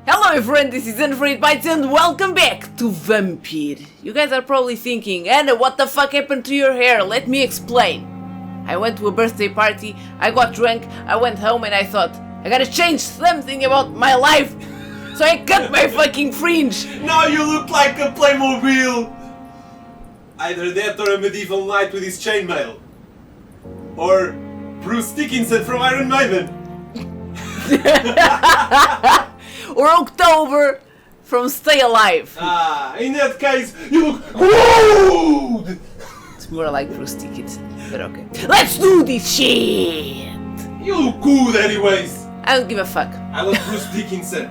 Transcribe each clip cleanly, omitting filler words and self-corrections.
Hello everyone, this is Jonathan Reid and welcome back to Vampyr. You guys are probably thinking, Anna, what the fuck happened to your hair? Let me explain. I went to a birthday party, I got drunk, I went home and I thought, I gotta change something about my life. So I cut my fucking fringe. Now you look like a Playmobil. Either that or a medieval knight with his chainmail. Or Bruce Dickinson from Iron Maiden. Or October from Stay Alive. In that case, you look good! It's more like Bruce Dickinson, but okay. Let's do this shit! You look good anyways. I don't give a fuck. I love Bruce Dickinson.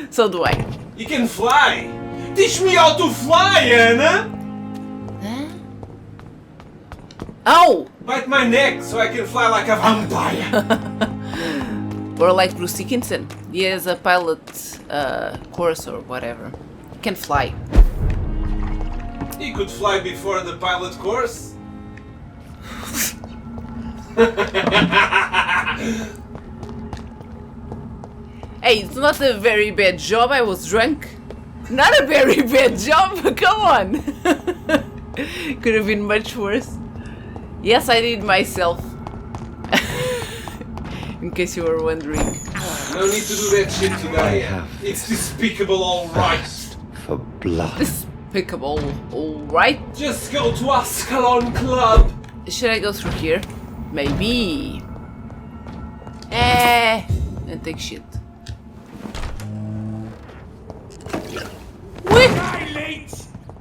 So do I. You can fly. Teach me how to fly, Anna. Huh? Oh! Bite my neck so I can fly like a vampire. Or like Bruce Dickinson. He has a pilot course or whatever. He can fly. He could fly before the pilot course. Hey, it's not a very bad job, I was drunk. Not a very bad job, come on. Could have been much worse. Yes, I did myself. In case you were wondering. No need to do that shit today. It's despicable, alright. For blood. Despicable, alright. Just go to Ascalon Club. Should I go through here? Maybe. And take shit. Wait!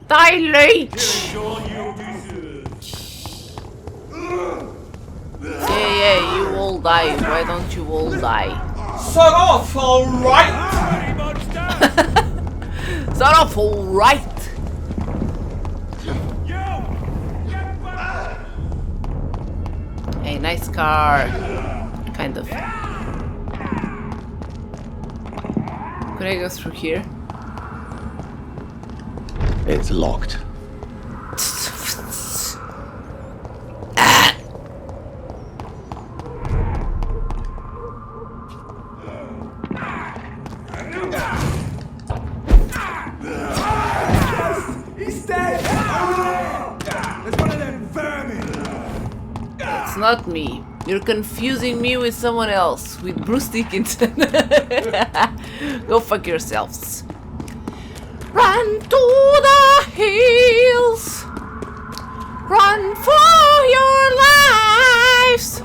Dilate! Yeah, you all die. Why don't you all die? Sort off, alright? Sort off, alright? Hey, nice car. Kind of. Could I go through here? It's locked. He's dead! There's one of them vermin! It's not me. You're confusing me with someone else, with Bruce Dickinson. Go fuck yourselves. Run to the hills. Run for your lives.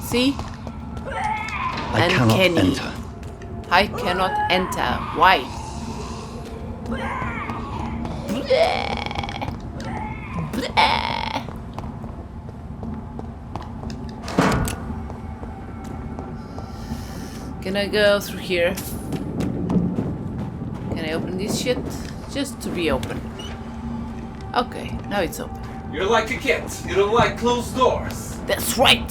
See? I cannot Uncanny. enter. I cannot enter. Why? Bleh. Bleh. Can I go through here? Can I open this shit? Just to be open. Okay, now it's open. You're like a cat. You don't like closed doors. That's right!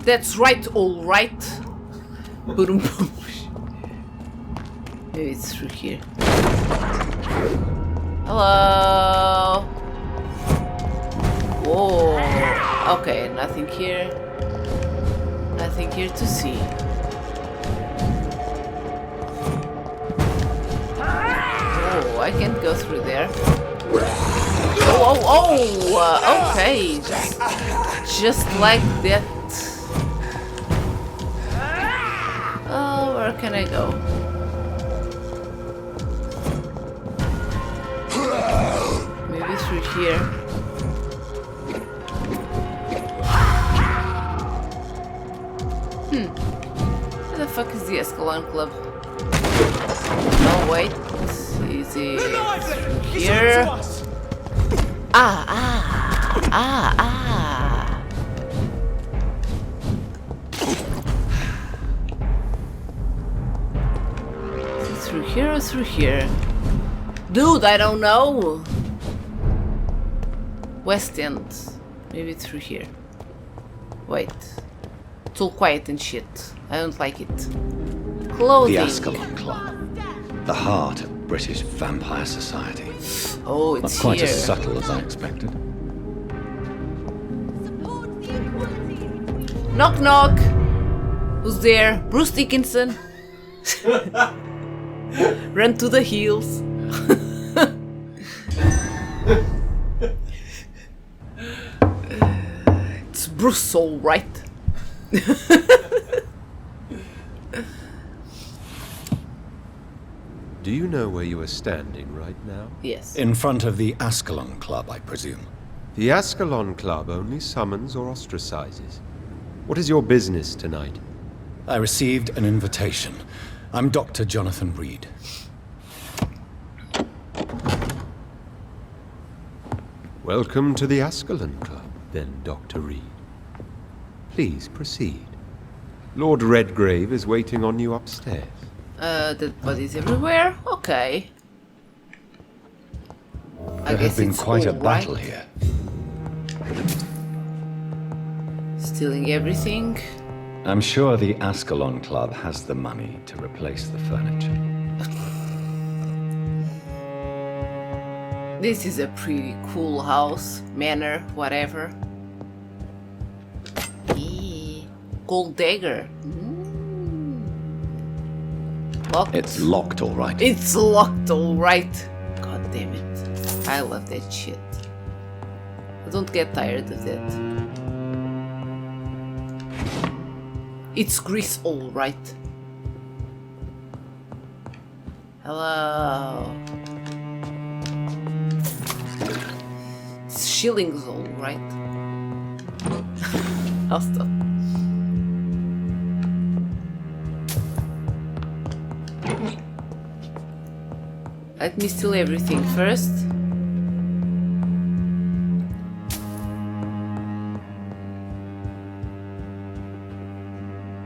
That's right, alright. Boom, boom. Maybe it's through here. Hello! Whoa! Okay, nothing here. Nothing here to see. Oh, I can't go through there. Oh, okay. Just like that. Oh, where can I go? Maybe through here. Where the fuck is the Ascalon Club? Oh, wait. Is it here? Is it through here or through here? Dude, I don't know. West End. Maybe through here. Wait. It's all quiet and shit. I don't like it. Clothing. The Ascalon Club. The heart of British vampire society. Oh, Not it's quite here. as subtle as I expected. Knock knock. Who's there? Bruce Dickinson. Run to the hills. It's Bruce, all right. Do you know where you are standing right now? Yes. In front of the Ascalon Club, I presume. The Ascalon Club only summons or ostracizes. What is your business tonight? I received an invitation. I'm Dr. Jonathan Reid. Welcome to the Ascalon Club, then, Dr. Reid. Please proceed. Lord Redgrave is waiting on you upstairs. Dead bodies everywhere? Okay. There has been quite a battle here. Stealing everything. I'm sure the Ascalon Club has the money to replace the furniture. This is a pretty cool house, manor, whatever. Eee, gold dagger. Locked. It's locked, all right. It's locked, all right. God damn it! I love that shit. I don't get tired of that. It's grease, all right. Hello. It's shillings, all right. I'll stop. Let me steal everything first.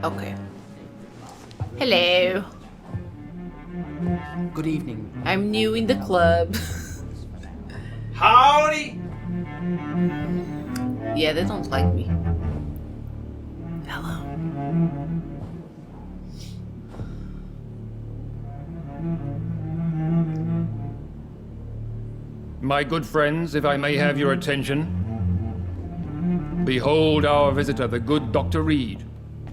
Okay. Hello. Good evening. I'm new in the club. Howdy! Yeah, they don't like me. Hello. My good friends, if I may have your attention. Behold our visitor, the good Dr. Reid.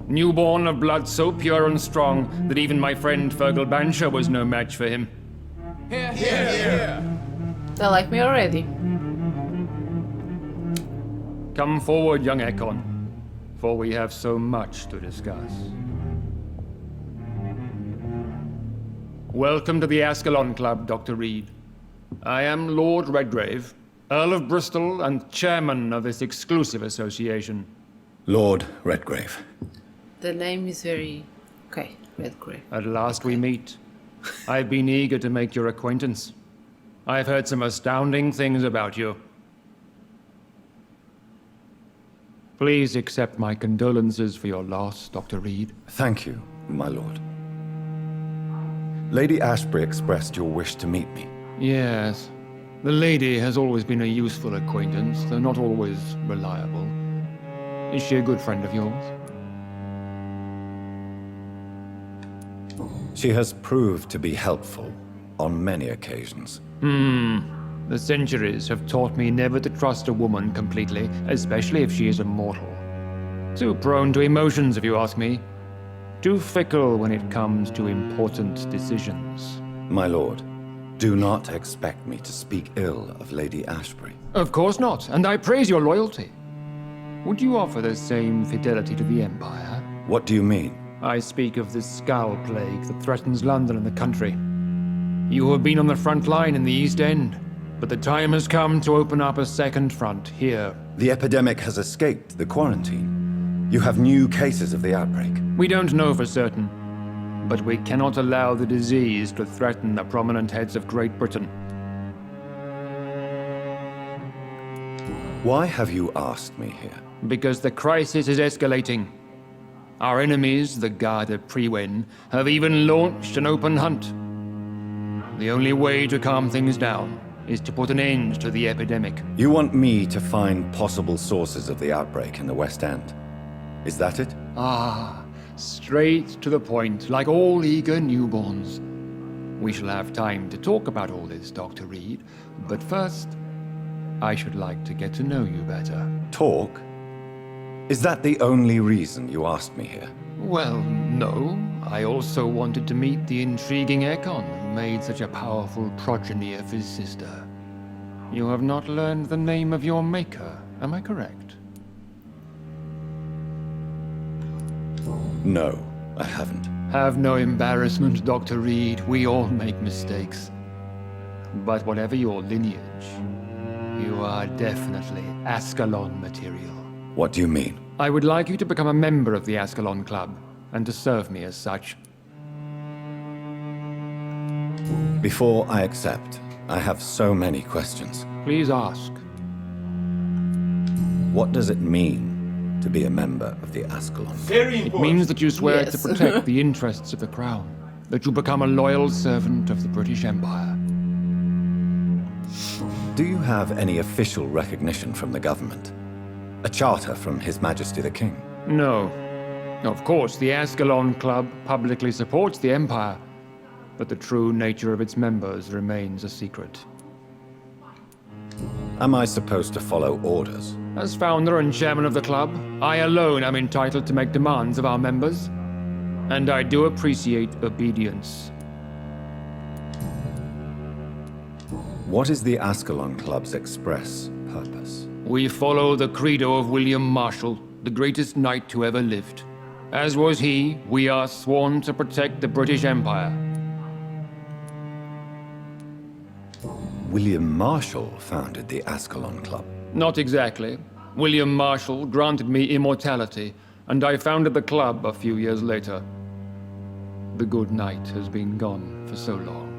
Newborn of blood so pure and strong that even my friend Fergal Bansher was no match for him. Here, here, here. They like me already. Come forward, young Ekon, for we have so much to discuss. Welcome to the Ascalon Club, Dr. Reid. I am Lord Redgrave, Earl of Bristol and chairman of this exclusive association. Lord Redgrave. The name is very... Okay, Redgrave. At last we meet. I've been eager to make your acquaintance. I've heard some astounding things about you. Please accept my condolences for your loss, Dr. Reid. Thank you, my lord. Lady Ashbury expressed your wish to meet me. Yes. The lady has always been a useful acquaintance, though not always reliable. Is she a good friend of yours? She has proved to be helpful on many occasions. The centuries have taught me never to trust a woman completely, especially if she is a mortal. Too prone to emotions, if you ask me. Too fickle when it comes to important decisions. My lord, do not expect me to speak ill of Lady Ashbury. Of course not, and I praise your loyalty. Would you offer the same fidelity to the Empire? What do you mean? I speak of the Skull Plague that threatens London and the country. You have been on the front line in the East End, but the time has come to open up a second front here. The epidemic has escaped the quarantine. You have new cases of the outbreak. We don't know for certain, but we cannot allow the disease to threaten the prominent heads of Great Britain. Why have you asked me here? Because the crisis is escalating. Our enemies, the Garde of Priwen, have even launched an open hunt. The only way to calm things down is to put an end to the epidemic. You want me to find possible sources of the outbreak in the West End. Is that it? Ah, straight to the point, like all eager newborns. We shall have time to talk about all this, Dr. Reid, but first, I should like to get to know you better. Talk? Is that the only reason you asked me here? Well, no. I also wanted to meet the intriguing Ekon who made such a powerful progeny of his sister. You have not learned the name of your maker, am I correct? No, I haven't. Have no embarrassment, Dr. Reid. We all make mistakes. But whatever your lineage, you are definitely Ascalon material. What do you mean? I would like you to become a member of the Ascalon Club, and to serve me as such. Before I accept, I have so many questions. Please ask. What does it mean to be a member of the Ascalon? Very It important. means that you swear Yes. to protect the interests of the Crown, that you become a loyal servant of the British Empire. Do you have any official recognition from the government? A charter from His Majesty the King? No. Of course, the Ascalon Club publicly supports the Empire, but the true nature of its members remains a secret. Am I supposed to follow orders? As founder and chairman of the club, I alone am entitled to make demands of our members, and I do appreciate obedience. What is the Ascalon Club's express purpose? We follow the credo of William Marshall, the greatest knight who ever lived. As was he, we are sworn to protect the British Empire. William Marshall founded the Ascalon Club. Not exactly. William Marshall granted me immortality, and I founded the club a few years later. The good knight has been gone for so long.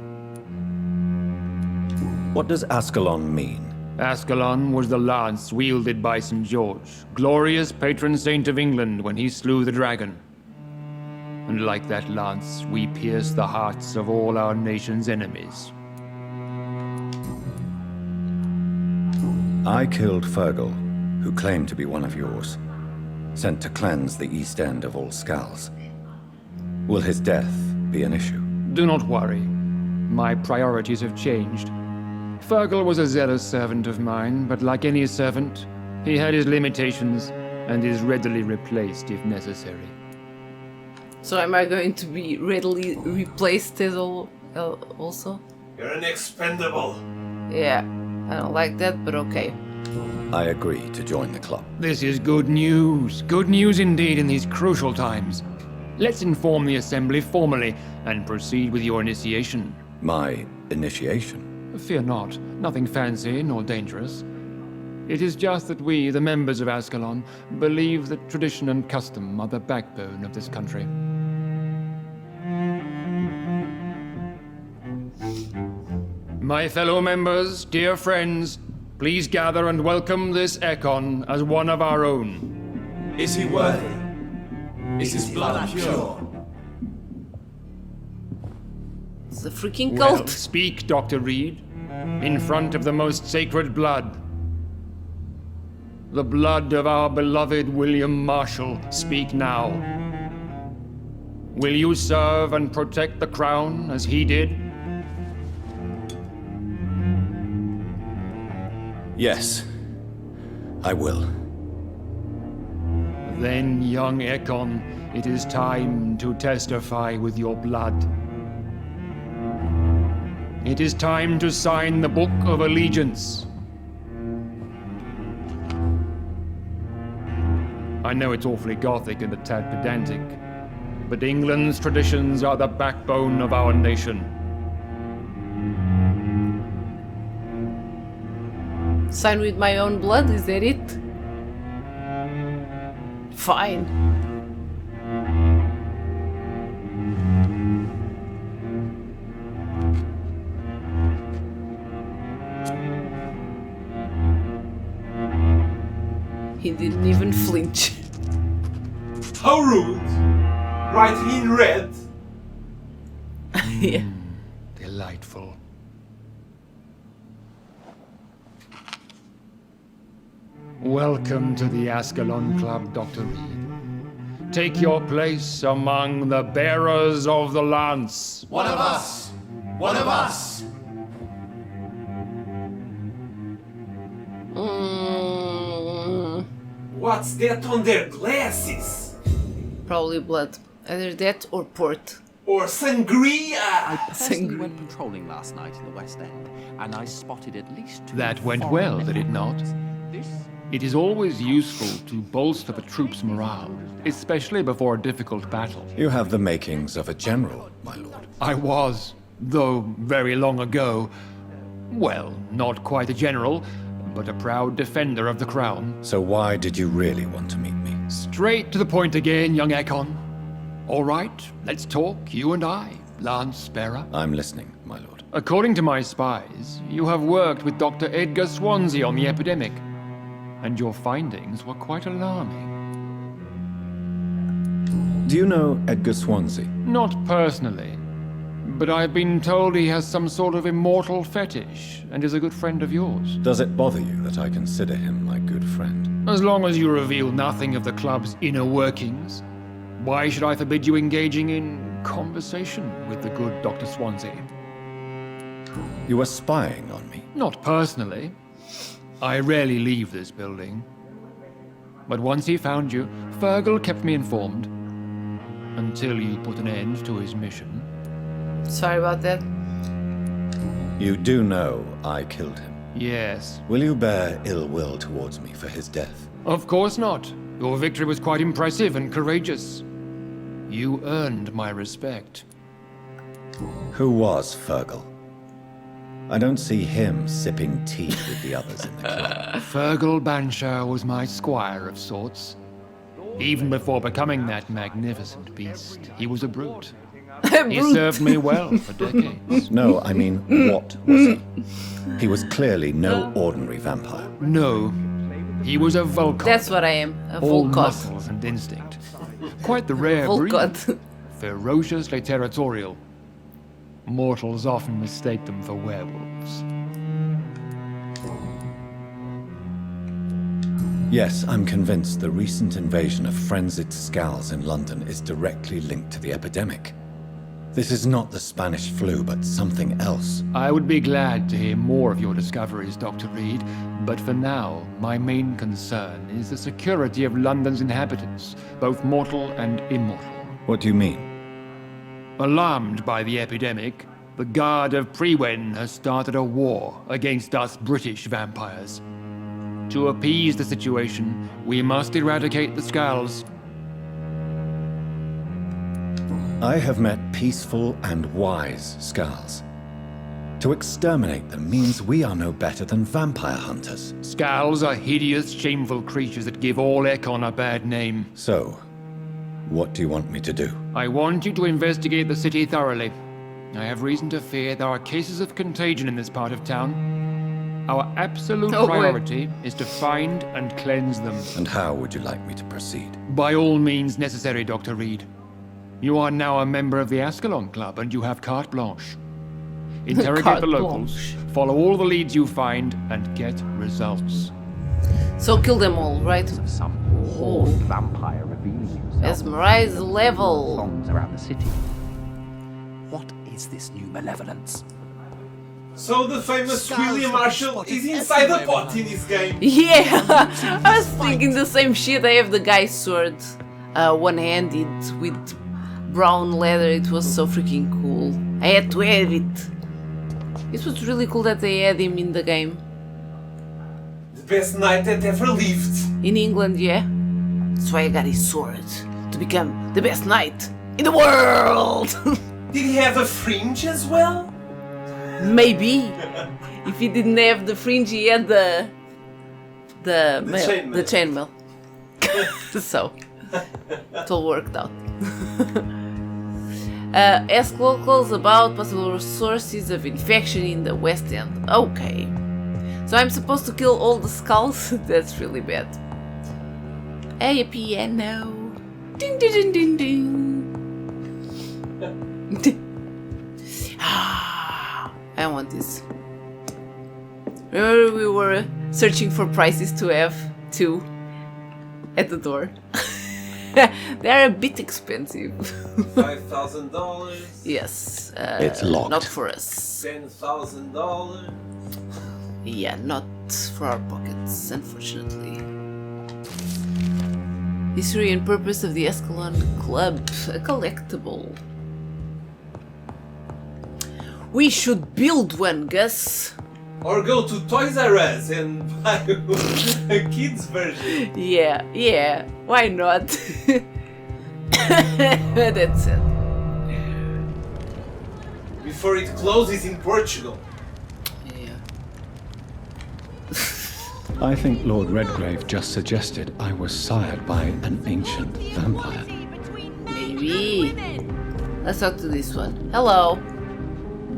What does Ascalon mean? Ascalon was the lance wielded by St. George, glorious patron saint of England when he slew the dragon. And like that lance, we pierce the hearts of all our nation's enemies. I killed Fergal, who claimed to be one of yours, sent to cleanse the East End of all Skulls. Will his death be an issue? Do not worry. My priorities have changed. Fergal was a zealous servant of mine, but like any servant, he had his limitations and is readily replaced if necessary. So am I going to be readily replaced as also? You're an expendable. Yeah, I don't like that, but okay. I agree to join the club. This is good news. Good news indeed in these crucial times. Let's inform the Assembly formally and proceed with your initiation. My initiation? Fear not, nothing fancy nor dangerous. It is just that we, the members of Ascalon, believe that tradition and custom are the backbone of this country. My fellow members, dear friends, please gather and welcome this Ekon as one of our own. Is he worthy? Is his blood pure? It's a freaking Well, cult. speak, Dr. Reid, in front of the most sacred blood. The blood of our beloved William Marshall, speak now. Will you serve and protect the crown as he did? Yes, I will. Then, young Ekon, it is time to testify with your blood. It is time to sign the Book of Allegiance. I know it's awfully gothic and a tad pedantic, but England's traditions are the backbone of our nation. Sign with my own blood, is that it? Fine. He didn't even flinch. How rude! Writing in red. Yeah. Delightful. Welcome to the Ascalon Club, Dr. Reid. Take your place among the bearers of the lance. One of us! One of us! What's that on their glasses? Probably blood. Either that or port. Or sangria! I personally Sangria. went patrolling last night in the West End, and I spotted at least 2 That went foreign well, did it not? This It is always useful to bolster the troops' morale, especially before a difficult battle. You have the makings of a general, my lord. I was, though very long ago. Well, not quite a general, but a proud defender of the crown. So why did you really want to meet me? Straight to the point again, young Ekon. All right, let's talk, you and I, Lance Sparrow. I'm listening, my lord. According to my spies, you have worked with Dr. Edgar Swansea on the epidemic, and your findings were quite alarming. Do you know Edgar Swansea? Not personally, but I've been told he has some sort of immortal fetish and is a good friend of yours. Does it bother you that I consider him my good friend? As long as you reveal nothing of the club's inner workings, why should I forbid you engaging in conversation with the good Dr. Swansea? You were spying on me. Not personally. I rarely leave this building. But once he found you, Fergal kept me informed. Until you put an end to his mission. Sorry about that. You do know I killed him. Yes. Will you bear ill will towards me for his death? Of course not. Your victory was quite impressive and courageous. You earned my respect. Who was Fergal? I don't see him sipping tea with the others in the club. Fergal Banshire was my squire of sorts. Even before becoming that magnificent beast, he was a brute. He served me well for decades. No, I mean, what was he? He was clearly no ordinary vampire. No, he was a Volcot. That's what I am. A All Volcot. muscles and instinct. Quite the rare breed. Volcot. Ferociously territorial. Mortals often mistake them for werewolves. Yes, I'm convinced the recent invasion of frenzied Scals in London is directly linked to the epidemic. This is not the Spanish flu, but something else. I would be glad to hear more of your discoveries, Dr. Reid, but for now, my main concern is the security of London's inhabitants, both mortal and immortal. What do you mean? Alarmed by the epidemic, the Guard of Prewen has started a war against us British vampires. To appease the situation, we must eradicate the Scals. I have met peaceful and wise Scals. To exterminate them means we are no better than vampire hunters. Scals are hideous, shameful creatures that give all Ekon a bad name. So, what do you want me to do? I want you to investigate the city thoroughly. I have reason to fear there are cases of contagion in this part of town. Our absolute No way. priority is to find and cleanse them. And how would you like me to proceed? By all means necessary, Dr. Reid. You are now a member of the Ascalon Club and you have carte blanche. Interrogate Carte the locals, follow all the leads you find, and get results. So kill them all, right? some horned vampire revealing himself. Mesmerize level. Songs around the city. What is this new malevolence? So the famous William Marshall is inside the pot in this game. Yeah, I was thinking the same shit. I have the guy's sword, one-handed with brown leather. It was so freaking cool. I had to have it. It was really cool that they had him in the game. The best knight that ever lived. In England, yeah. That's why I got his sword, to become the best knight in the world. Did he have a fringe as well? Maybe. If he didn't have the fringe, he had the chainmail. So it all worked out. Ask locals about possible sources of infection in the West End. Okay. So I'm supposed to kill all the skulls? That's really bad. Hey, a piano. Ding ding ding ding ding. I want this. Remember we were searching for prices to have too at the door. They are a bit expensive. $5,000. Yes. It's locked. Not for us. $10,000. Yeah, not for our pockets, unfortunately. History and purpose of the Ascalon Club. A collectible. We should build one, Gus. Or go to Toys R Us and buy a kid's version. Yeah, why not? That's it. Before it closes in Portugal. Yeah. I think Lord Redgrave just suggested I was sired by an ancient vampire. Maybe. Let's talk to this one. Hello.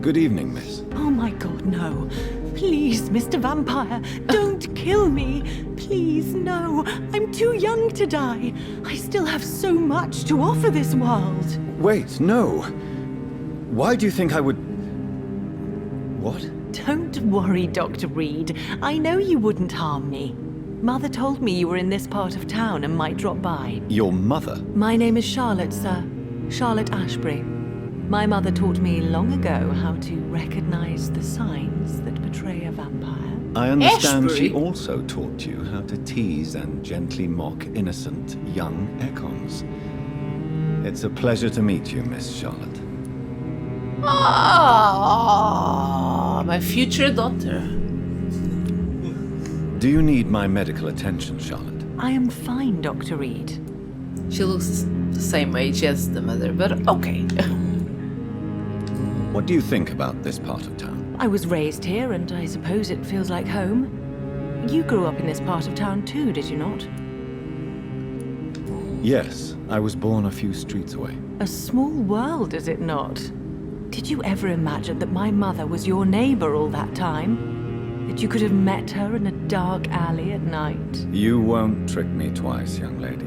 Good evening, miss. Oh my god, no. Please, Mr. Vampire, don't kill me. Please, no. I'm too young to die. I still have so much to offer this world. Wait, no. Why do you think I would... What? Don't worry, Dr. Reid. I know you wouldn't harm me. Mother told me you were in this part of town and might drop by. Your mother? My name is Charlotte, sir. Charlotte Ashbury. My mother taught me long ago how to recognize the signs that betray a vampire. I understand Ashbury? she also taught you how to tease and gently mock innocent young Econs. It's a pleasure to meet you, Miss Charlotte. Ah, my future daughter. Do you need my medical attention, Charlotte? I am fine, Dr. Reid. She looks the same age as the mother, but okay. What do you think about this part of town? I was raised here, and I suppose it feels like home. You grew up in this part of town too, did you not? Yes, I was born a few streets away. A small world, is it not? Did you ever imagine that my mother was your neighbor all that time? That you could have met her in a dark alley at night? You won't trick me twice, young lady.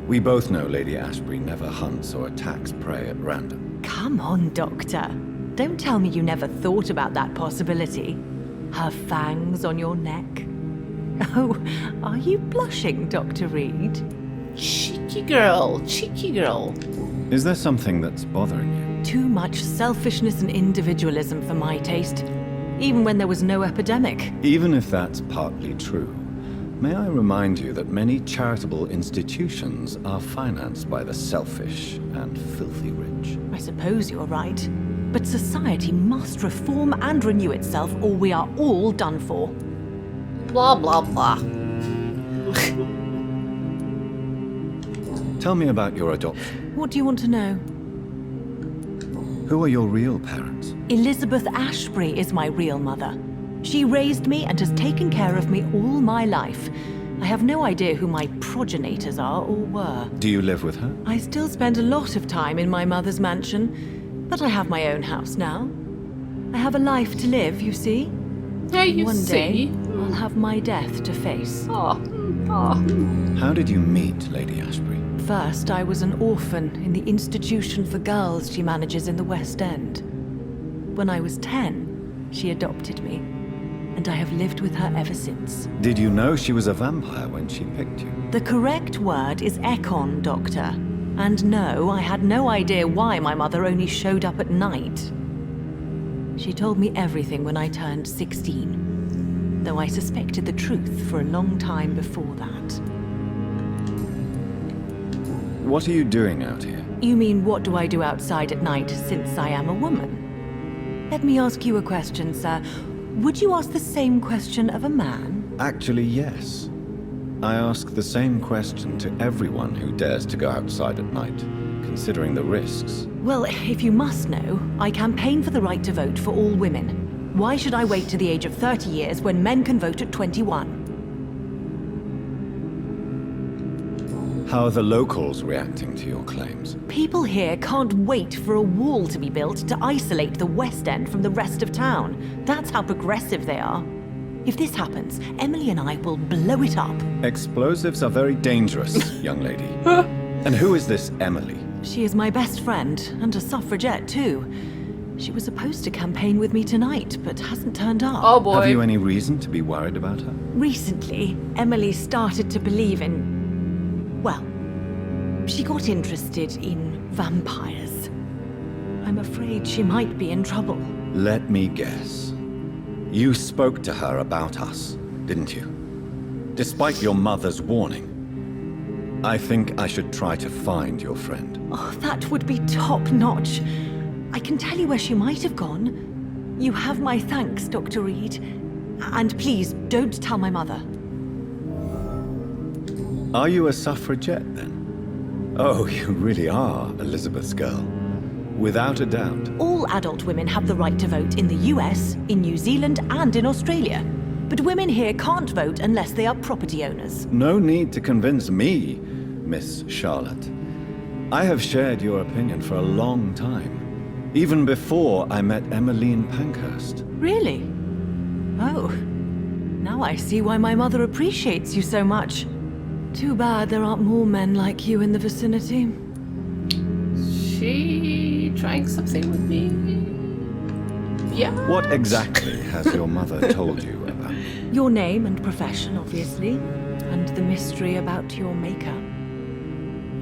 We both know Lady Ashbury never hunts or attacks prey at random. Come on, Doctor. Don't tell me you never thought about that possibility. Her fangs on your neck. Oh, are you blushing, Dr. Reid? Cheeky girl, cheeky girl. Is there something that's bothering you? Too much selfishness and individualism for my taste. Even when there was no epidemic. Even if that's partly true, may I remind you that many charitable institutions are financed by the selfish and filthy rich. I suppose you're right. But society must reform and renew itself, or we are all done for. Blah, blah, blah. Tell me about your adoption. What do you want to know? Who are your real parents? Elizabeth Ashbury is my real mother. She raised me and has taken care of me all my life. I have no idea who my progenitors are or were. Do you live with her? I still spend a lot of time in my mother's mansion, but I have my own house now. I have a life to live, you see. Yeah, you One see. day, I'll have my death to face. Oh. How did you meet Lady Ashbury? First, I was an orphan in the institution for girls she manages in the West End. When I was 10, she adopted me, and I have lived with her ever since. Did you know she was a vampire when she picked you? The correct word is Econ, Doctor. And no, I had no idea why my mother only showed up at night. She told me everything when I turned 16, though I suspected the truth for a long time before that. What are you doing out here? You mean, what do I do outside at night since I am a woman? Let me ask you a question, sir. Would you ask the same question of a man? Actually, yes. I ask the same question to everyone who dares to go outside at night, considering the risks. Well, if you must know, I campaign for the right to vote for all women. Why should I wait to the age of 30 years when men can vote at 21? How are the locals reacting to your claims? People here can't wait for a wall to be built to isolate the West End from the rest of town. That's how progressive they are. If this happens, Emily and I will blow it up. Explosives are very dangerous, young lady. And who is this Emily? She is my best friend, and a suffragette too. She was supposed to campaign with me tonight, but hasn't turned up. Oh boy. Have you any reason to be worried about her? Recently, Emily started to believe in... well, she got interested in vampires. I'm afraid she might be in trouble. Let me guess. You spoke to her about us, didn't you? Despite your mother's warning. I think I should try to find your friend. Oh, that would be top-notch. I can tell you where she might have gone. You have my thanks, Dr. Reid. And please, don't tell my mother. Are you a suffragette, then? Oh, you really are Elizabeth's girl. Without a doubt. All adult women have the right to vote in the US, in New Zealand, and in Australia. But women here can't vote unless they are property owners. No need to convince me, Miss Charlotte. I have shared your opinion for a long time. Even before I met Emmeline Pankhurst. Really? Oh. Now I see why my mother appreciates you so much. Too bad there aren't more men like you in the vicinity. She trying something with me? Yeah. What exactly has your mother told you about me? Your name and profession, obviously, and the mystery about your maker.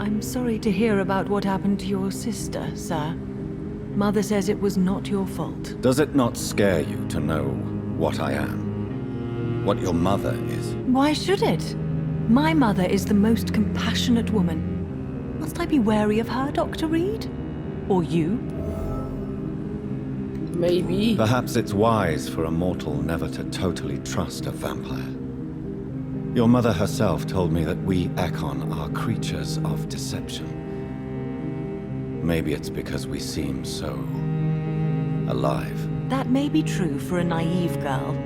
I'm sorry to hear about what happened to your sister, sir. Mother says it was not your fault. Does it not scare you to know what I am? What your mother is? Why should it? My mother is the most compassionate woman. Must I be wary of her, Dr. Reid? Or you? Maybe. Perhaps it's wise for a mortal never to totally trust a vampire. Your mother herself told me that we Ekon are creatures of deception. Maybe it's because we seem so alive. That may be true for a naive girl,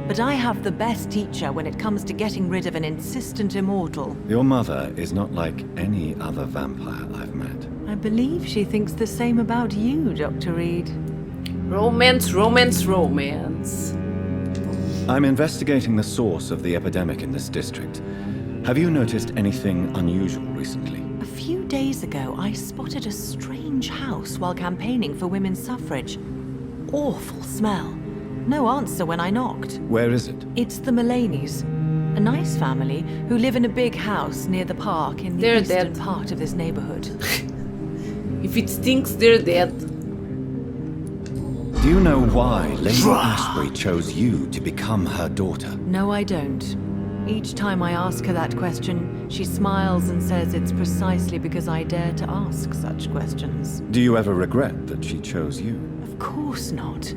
but I have the best teacher when it comes to getting rid of an insistent immortal. Your mother is not like any other vampire I've met. I believe she thinks the same about you, Dr. Reid. Romance, romance, romance. I'm investigating the source of the epidemic in this district. Have you noticed anything unusual recently? A few days ago, I spotted a strange house while campaigning for women's suffrage. Awful smell. No answer when I knocked. Where is it? It's the Mullaneys, a nice family who live in a big house near the park in the They're eastern dead. part of this neighborhood. If it stinks, they're dead. Do you know why Lady Ashbury chose you to become her daughter? No, I don't. Each time I ask her that question, she smiles and says it's precisely because I dare to ask such questions. Do you ever regret that she chose you? Of course not.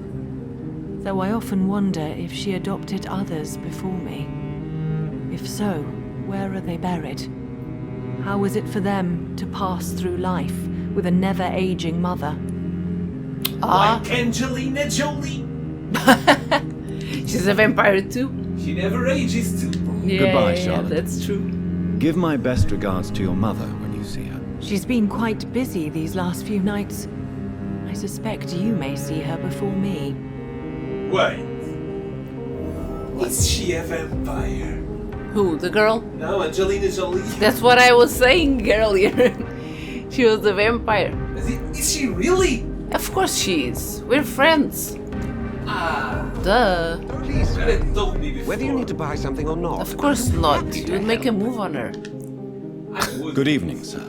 Though I often wonder if she adopted others before me. If so, where are they buried? How was it for them to pass through life with a never-aging mother? Like Angelina Jolie. She's a vampire too. She never ages too. Yeah, Goodbye, yeah, Charlotte. that's true. Give my best regards to your mother when you see her. She's been quite busy these last few nights. I suspect you may see her before me. Wait. Is she a vampire? Who, the girl? No, Angelina Jolie. That's what I was saying earlier. She was a vampire. Is she really? Of course she is. We're friends. Ah. Duh. You could have told me before. Whether you need to buy something or not. Of course not. You would make a move on her. I would. Good evening, sir.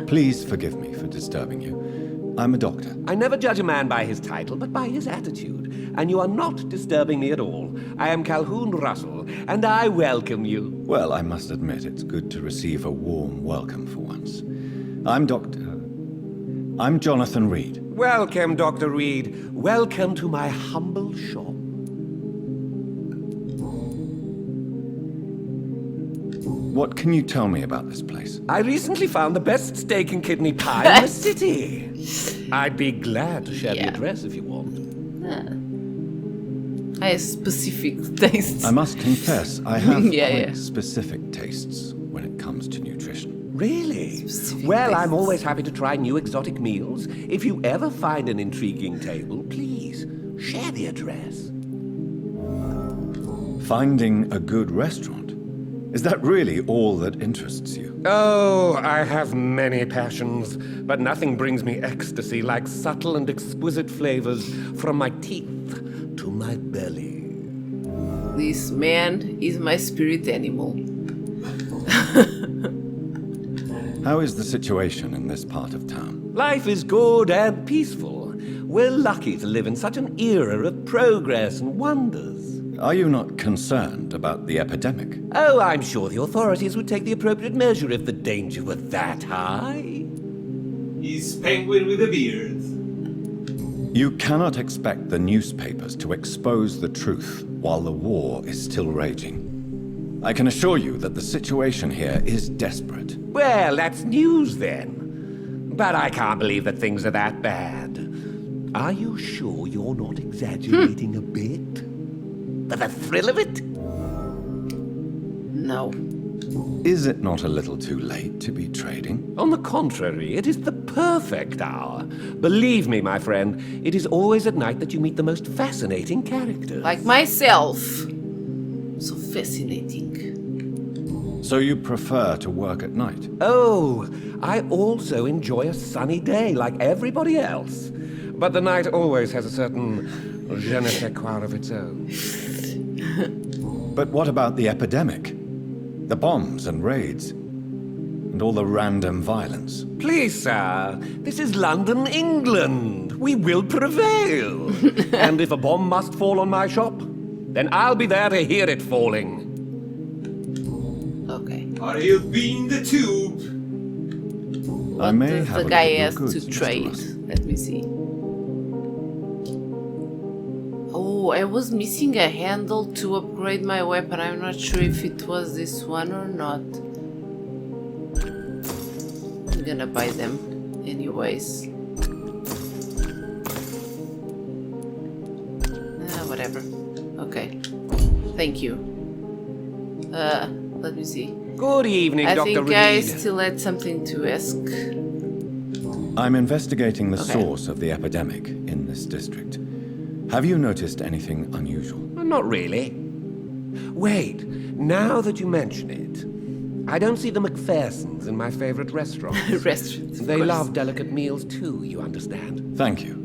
Please forgive me for disturbing you. I'm a doctor. I never judge a man by his title, but by his attitude. And you are not disturbing me at all. I am Calhoun Russell, and I welcome you. Well, I must admit it's good to receive a warm welcome for once. I'm Jonathan Reid. Welcome, Dr. Reid. Welcome to my humble shop. What can you tell me about this place? I recently found the best steak and kidney pie in the city. I'd be glad to share the Yeah. address if you want. I have specific tastes. I must confess, I have Yeah, quite yeah. specific tastes when it comes to nutrition. Really? Specific Well, I'm tastes. always happy to try new exotic meals. If you ever find an intriguing table, please share the address. Finding a good restaurant? Is that really all that interests you? Oh, I have many passions, but nothing brings me ecstasy like subtle and exquisite flavors from my teeth to my belly. This man is my spirit animal. How is the situation in this part of town? Life is good and peaceful. We're lucky to live in such an era of progress and wonders. Are you not concerned about the epidemic? Oh, I'm sure the authorities would take the appropriate measure if the danger were that high. He's penguin with a beard. You cannot expect the newspapers to expose the truth while the war is still raging. I can assure you that the situation here is desperate. Well, that's news then. But I can't believe that things are that bad. Are you sure you're not exaggerating a bit? For the thrill of it? No. Is it not a little too late to be trading? On the contrary, it is the perfect hour. Believe me, my friend, it is always at night that you meet the most fascinating characters. Like myself. So fascinating. So you prefer to work at night? Oh, I also enjoy a sunny day like everybody else. But the night always has a certain je ne sais quoi of its own. But what about the epidemic? The bombs and raids? And all the random violence? Please, sir, this is London, England. We will prevail. And if a bomb must fall on my shop, then I'll be there to hear it falling. Okay. Or he'll be in the tube. I may Does have the a guy look at has your to goods, Mr. trade? Russ. Let me see. Oh, I was missing a handle to upgrade my weapon. I'm not sure if it was this one or not. I'm gonna buy them anyways. Whatever. Okay. Thank you. Let me see. Good evening, Dr. I Reid. think I still had something to ask. I'm investigating the Okay. source of the epidemic in this district. Have you noticed anything unusual? Not really. Wait, now that you mention it, I don't see the McPhersons in my favorite restaurant. Restaurants. of They course. love delicate meals too, you understand. Thank you.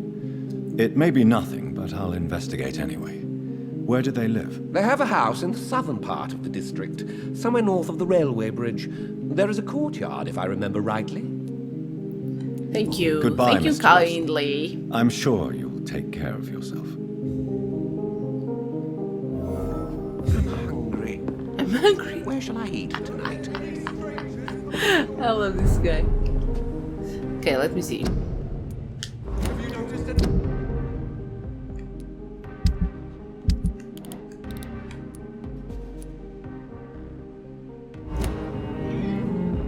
It may be nothing, but I'll investigate anyway. Where do they live? They have a house in the southern part of the district, somewhere north of the railway bridge. There is a courtyard, if I remember rightly. Thank you. Goodbye, Thank you Mr. Russ. kindly. I'm sure you'll take care of yourself. I'm hungry. I'm hungry. Where shall I eat tonight? I love this guy. Okay, let me see. Have you noticed it?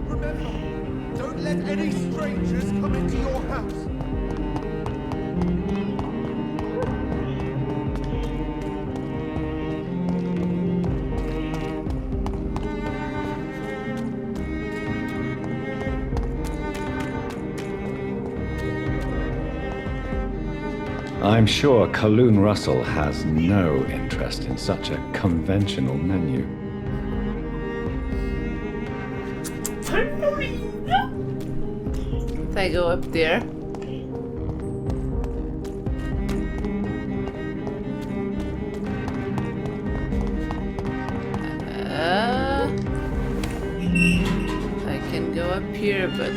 Remember, don't let any strangers come into your house. I'm sure Kaloon Russell has no interest in such a conventional menu. If I go up there. I can go up here, but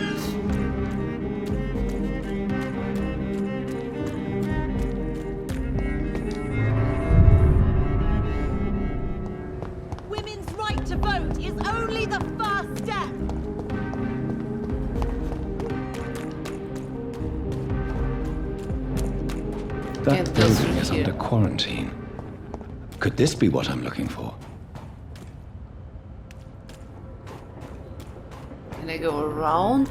Women's right to vote is only the first step. That Can't go building through is here. under quarantine. Could this be what I'm looking for? can I go around?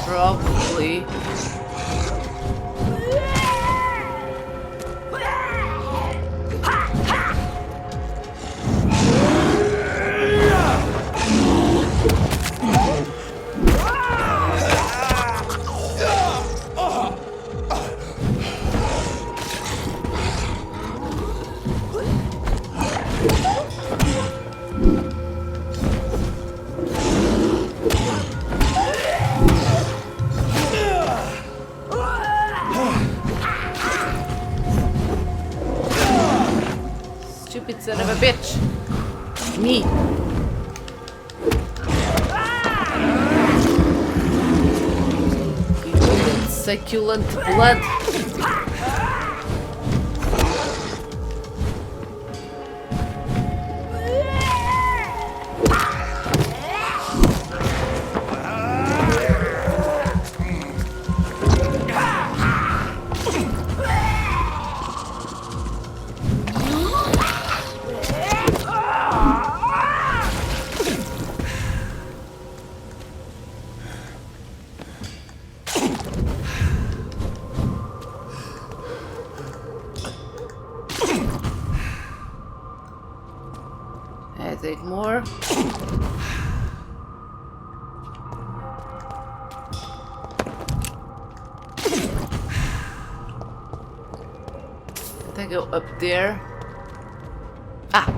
Probably. Stupid son of a bitch. Me. succulent blood. I take more. I go up there. Ah!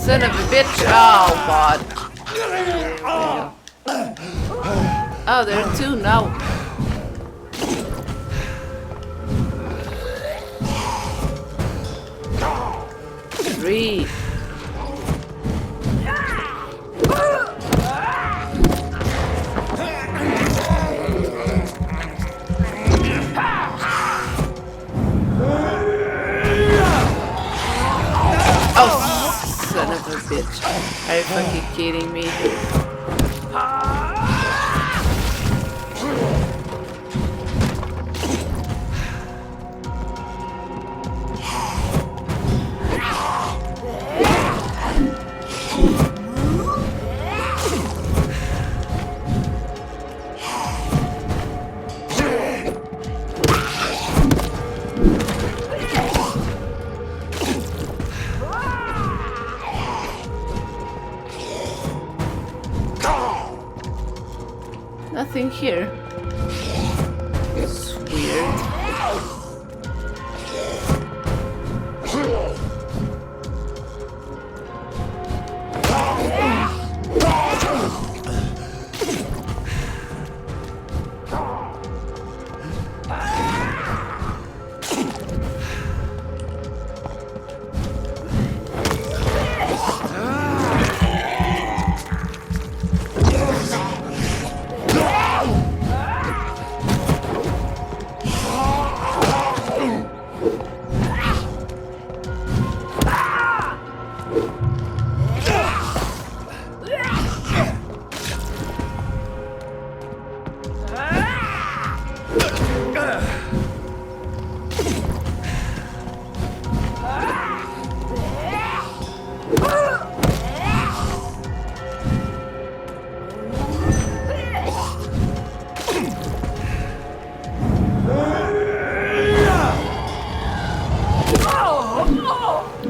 Son of a bitch! Oh god! Oh, there are two now. Three. Son of a bitch. Are you fucking kidding me? Nothing here. It's weird.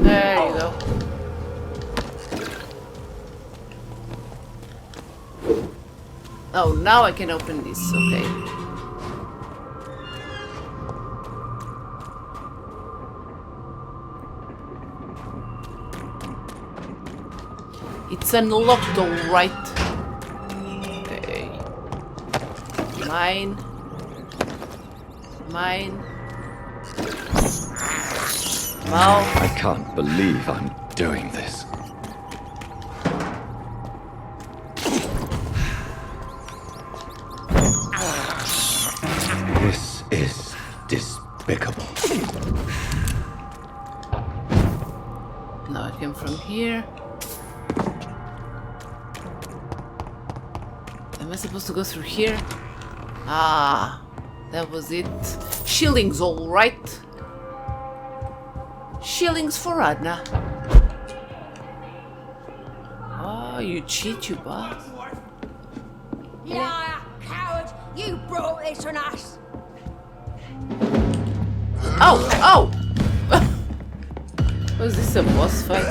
There you go. Oh, now I can open this, okay. It's unlocked, alright. Okay. Mine. Mine. Wow. I can't believe I'm doing this. This is despicable. Now I came from here. Am I supposed to go through here? Ah, that was it. Shillings, all right. Shillings for Adna. Oh, you cheat, you boss. Liar, coward! You brought this on us! Oh! Was this a boss fight?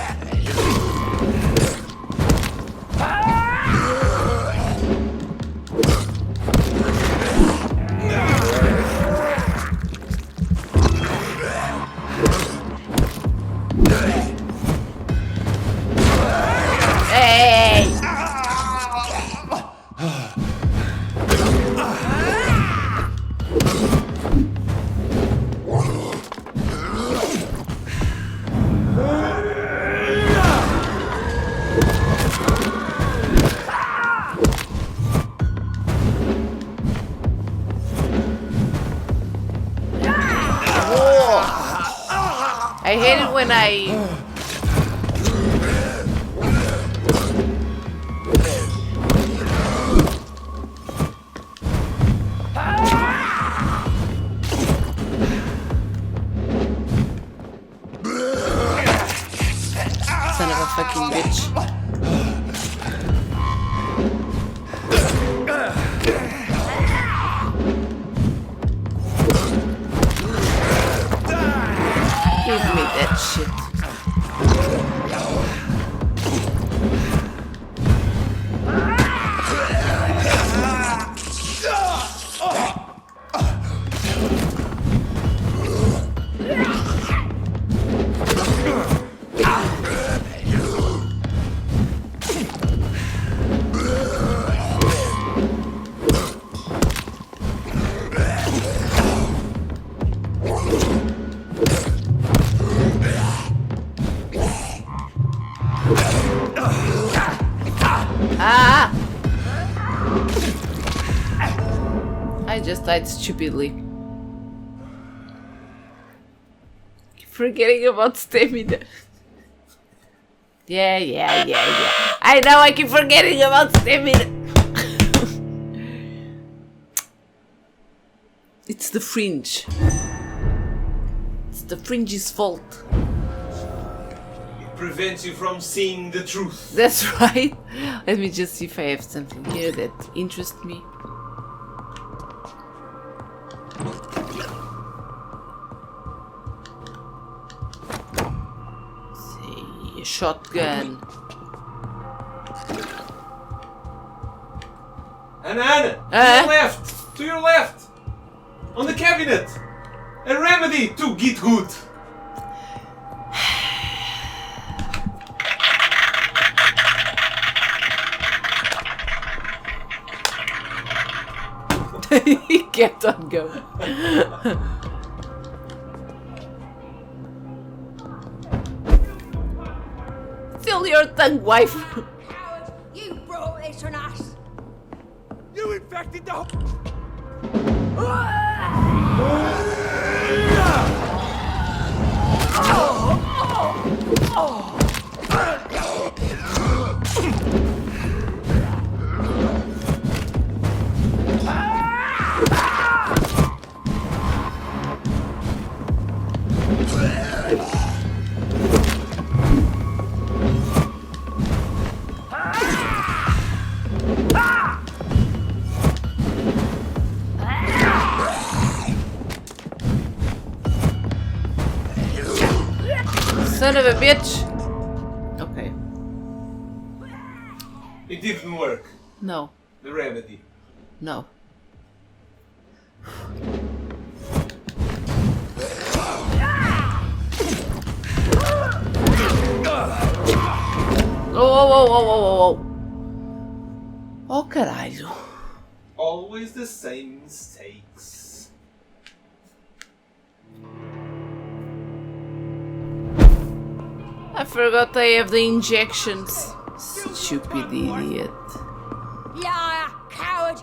Hey! I hate it when son of a fucking bitch. Give me that shit. I just died stupidly. Keep forgetting about stamina. Yeah. I know I keep forgetting about stamina. It's the fringe. It's the fringe's fault. It prevents you from seeing the truth. That's right. Let me just see if I have something here that interests me. See, a shotgun. Anna! To your left! On the cabinet! A remedy to get good! He kept on going. Still your tongue, wife. Coward! You brought this on us! You infected the Son of a bitch. Okay. It didn't work. No. The remedy. No. Whoa. Oh, caralho. Always the same mistakes. I forgot I have the injections. Stupid idiot. Liar, coward!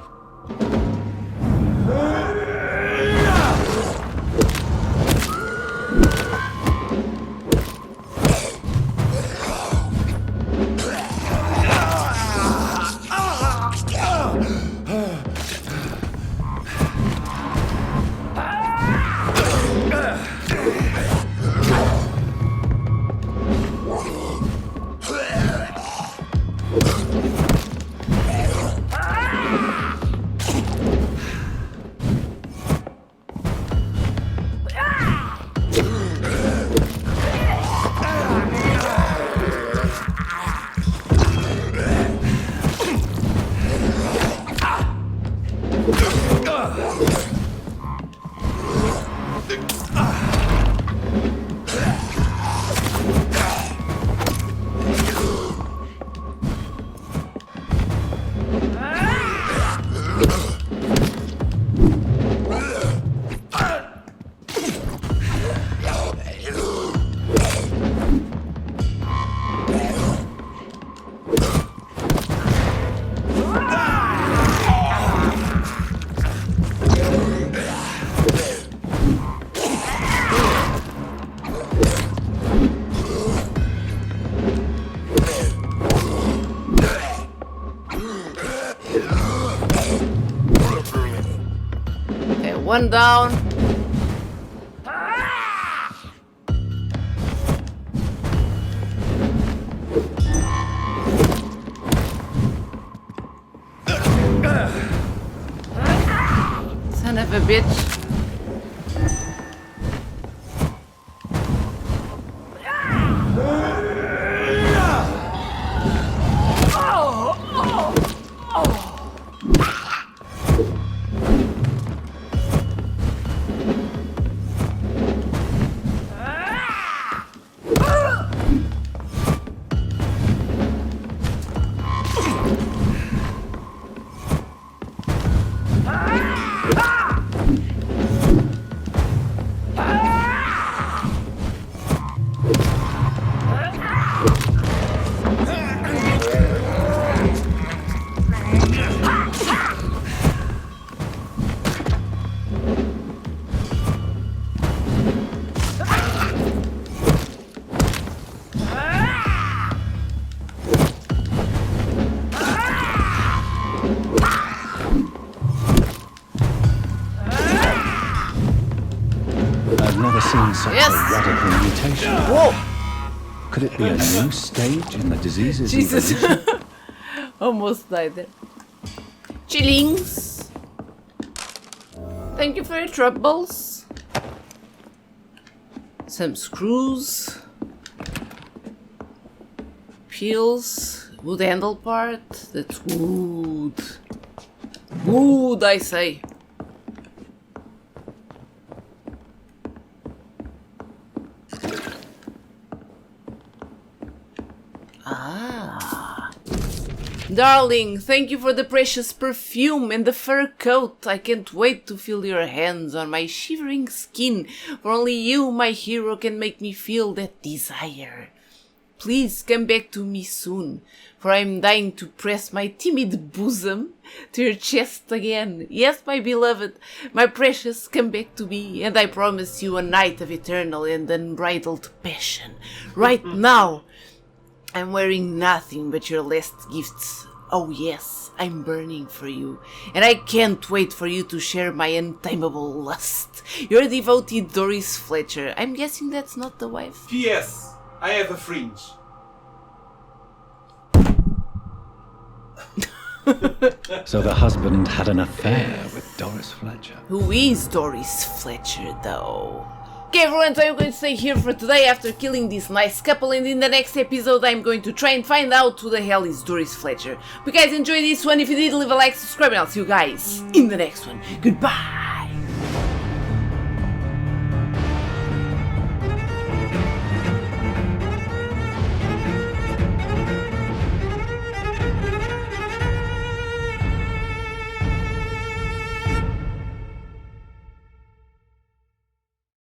one down. Son of a bitch. I've never seen such Yes. a radical mutation. Whoa! Could it be a new stage in the disease's Jesus. evolution? Almost died there. Chillings. Thank you for your troubles. Some screws. Peels. Wood handle part. That's wood. Wood, I say. Ah. Darling, thank you for the precious perfume and the fur coat. I can't wait to feel your hands on my shivering skin, for only you, my hero, can make me feel that desire. Please come back to me soon, for I am dying to press my timid bosom to your chest again. Yes, my beloved, my precious, come back to me, and I promise you a night of eternal and unbridled passion. Right now, I'm wearing nothing but your last gifts. Oh yes, I'm burning for you, and I can't wait for you to share my untamable lust. Your devoted Doris Fletcher. I'm guessing that's not the wife. P.S. I have a fringe. So the husband had an affair with Doris Fletcher. Who is Doris Fletcher, though? Okay, everyone, so I'm going to stay here for today after killing this nice couple, and in the next episode I'm going to try and find out who the hell is Doris Fletcher. Hope you guys enjoyed this one. If you did, leave a like, subscribe, and I'll see you guys in the next one. Goodbye!